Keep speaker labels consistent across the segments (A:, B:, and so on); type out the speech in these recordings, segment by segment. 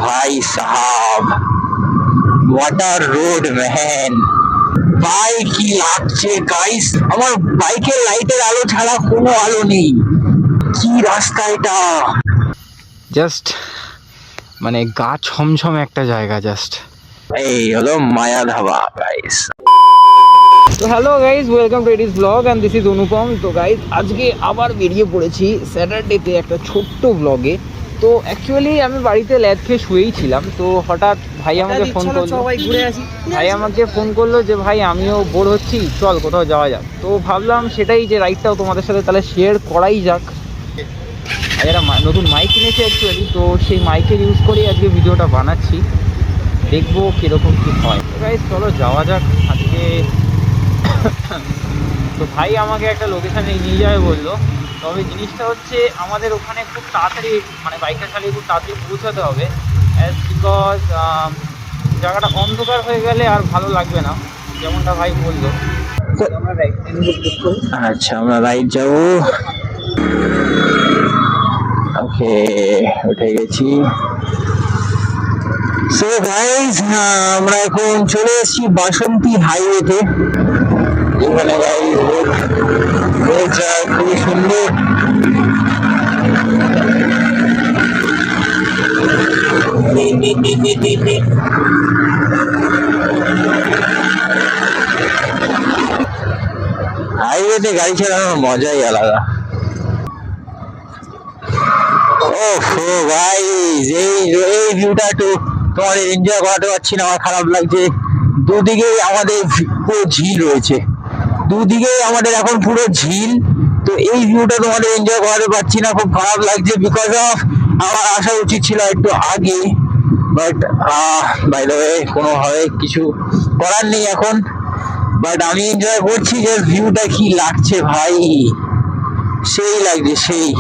A: भाई साहब what a road man ভাই কি লাগছে গাইস আমার বাইকের লাইটের আলো ছাড়া কোনো আলো নেই কি রাস্তা এটা
B: জাস্ট মানে গা ছমছম একটা জায়গা জাস্ট
A: এই হলো মায়া ধাবা গাইস
B: তো hello guys welcome to Eddie's blog and this is Anupam. তো গাইজ আজকে আবার বেরিয়ে পড়েছি স্যাটারডেতে একটা ছোট্ট ব্লগে। তো অ্যাকচুয়ালি আমি বাড়িতে ল্যাদ খেয়ে শুয়েই ছিলাম, তো হঠাৎ ভাই আমাকে ফোন করলো যে ভাই আমিও বোর হচ্ছি, চল কোথাও যাওয়া যাক। তো ভাবলাম সেটাই যে রাইডটাও তোমাদের সাথে তাহলে শেয়ার করাই যাক। আর এরা নতুন মাইক কিনেছে অ্যাকচুয়ালি, তো সেই মাইকের ইউজ করেই আজকে ভিডিওটা বানাচ্ছি, দেখবো কীরকম কী হয়। তো গাইজ চলো যাওয়া যাক আজকে। তো ভাই আমাকে একটা লোকেশানে নিয়ে যাবে বললো, তবে জিনিসটা হচ্ছে আমাদের ওখানে খুব তাড়াতাড়ি মানে বাইকটা চালিয়ে খুব তাড়াতাড়ি পৌঁছাতে হবে, অ্যাজ বিকজ জায়গাটা অন্ধকার হয়ে গেলে আর ভালো লাগবে না, যেমনটা ভাই বললো।
A: আচ্ছা আমরা রাইড যাবো। ওকে উঠে গেছি। সো গাইস আমরা এখন চলে এসেছি বাসন্তী হাইওয়েতে। এখানে গাইস রোডটা খুবই সুন্দর। হাইওয়েতে গাড়ি চালানোর মজাই আলাদা। ওহো গাইস এই ভিউটা একটু তোমাদের এনজয় করাতে পারছি না, আমার খারাপ লাগছে। দুদিকেই আমাদের পুরো ঝিল রয়েছে, দুদিকেই আমাদের এখন পুরো ঝিল। তো এই ভিউটা তোমাদের এনজয় করাতে পারছি না, খুব খারাপ লাগছে। বিকজ অফ আমার আসা উচিত ছিল একটু আগে, বাট বাই দ্য ওয়ে কোনোভাবে কিছু করার নেই এখন। বাট আমি এনজয় করছি যে ভিউটা কি লাগছে ভাই, সেই লাগছে সেই।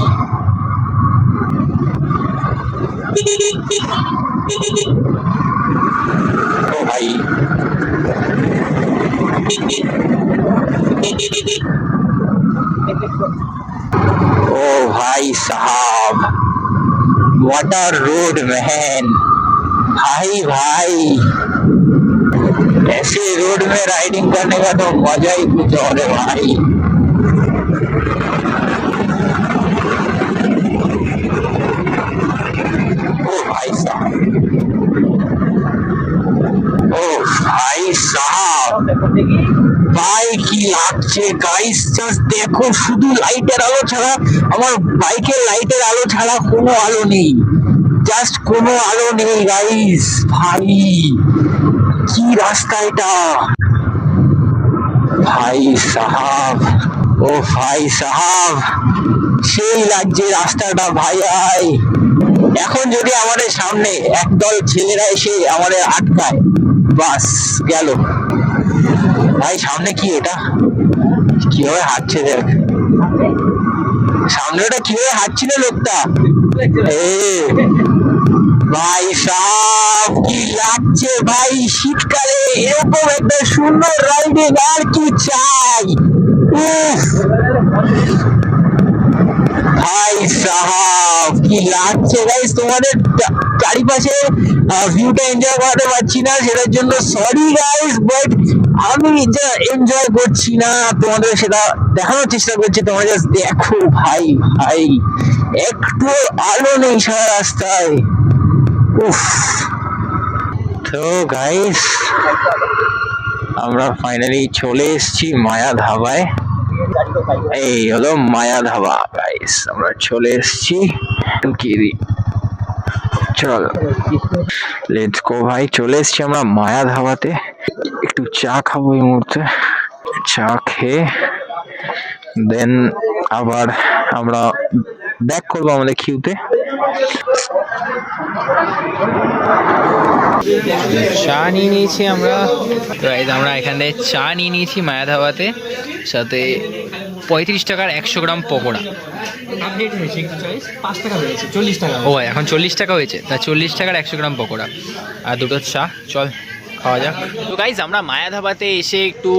A: ओ भाई ओ भाई साहब व्हाट अ रोड मैन भाई भाई ऐसे रोड में राइडिंग करने का तो मजा ही कुछ और है भाई। ओ भाई साहब ও ভাই সাহাব ভাই কি লাগছে গাইস, জাস্ট দেখো শুধু লাইটের আলো ছাড়া আমার বাইকের লাইটের আলো ছাড়া কোনো আলো নেই, জাস্ট কোনো আলো নেই গাইস। ভাই কি রাস্তা এটা ভাই সাহাব, ও ভাই সাহাব সেই লাগছে রাস্তাটা ভাই। এখন যদি আমাদের সামনে একদল ছেলেরা এসে আমাদের আটকায়, বাস গেল ভাই। সামনে কি এটা কিভাবে হাঁটছে দেখ, সামনে ওটা কিভাবে হাঁটছিল লোকটা। ভাই সাহেব কি লাগছে ভাই, শীতকালে এরকম একটা সুন্দর রাইডিং আর কি চাই। ভাই সাহাব কি লাগছে গাইস, তোমাদের চারিপাশে ভিউটা এনজয় করাতে পারছি না, সেটার জন্য সরি গাইস। বাট আমি যা এনজয় করছি না তোমাদের সেটা দেখানোর চেষ্টা করছি, তোমরা জাস্ট দেখো ভাই ভাই একটু আলো নেই সারা রাস্তায়। উফ। তো গাইস আমরা ফাইনালি চলে এসেছি মায়া ধাবায়। এই হলো মায়া ধাবা গাইস, আমরা চলে এসেছি। চলো লেটস গো ভাই, চলে এসেছি আমরা মায়া ধাবাতে। একটু চা খাবো এই মুহূর্তে, চা খেয়ে দেন আবার আমরা ব্যাক করবো আমাদের কিউতে।
B: চা নিয়ে নিয়েছি আমরা, তো আমরা এখানে চা নিয়ে নিয়েছি মায়া ধাবাতে, সাথে 35 টাকার 100 গ্রাম পকোড়া। আপডেট হয়েছে 5 টাকা হয়েছে, 40 টাকা। ও এখন 40 টাকা হয়েছে, তা 40 টাকার 100 গ্রাম পকোড়া আর দুটো চা। চল খাওয়া যাক। তো গাইজ আমরা মায়া ধাবাতে এসে একটু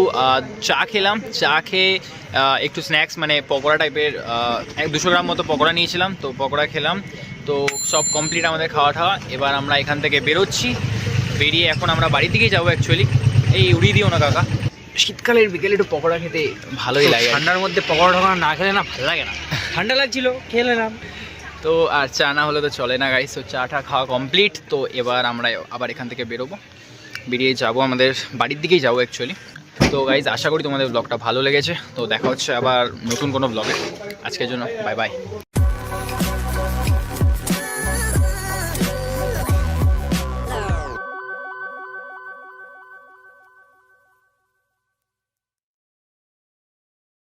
B: চা খেলাম, চা খেয়ে একটু স্ন্যাক্স মানে পকোড়া টাইপের 200 গ্রাম মতো পকোড়া নিয়েছিলাম, তো পকোড়া খেলাম। তো সব কমপ্লিট আমাদের খাওয়া টাওয়া। এবার আমরা এখান থেকে বেরোচ্ছি, বেরিয়ে এখন আমরা বাড়ির দিকেই যাবো অ্যাকচুয়ালি। এই উড়িয়ে দিও না কাকা। শীতকালের বিকেলে একটু পকোড়া খেতে ভালোই লাগে।
C: ঠান্ডার মধ্যে পকোড়া ঠোকোড়া না খেলে না ভালো লাগে না। ঠান্ডা লাগছিল খেয়ে নিলাম।
B: তো আর চা না হলে তো চলে না গাইস। তো চাটা খাওয়া কমপ্লিট। তো এবার আমরা আবার এখান থেকে বেরোবো, বেরিয়ে যাবো আমাদের বাড়ির দিকেই যাবো অ্যাকচুয়ালি। তো গাইজ আশা করি তোমাদের ব্লগটা ভালো লেগেছে। তো দেখা হচ্ছে আবার নতুন কোনো ব্লগে। আজকের জন্য বাই বাই।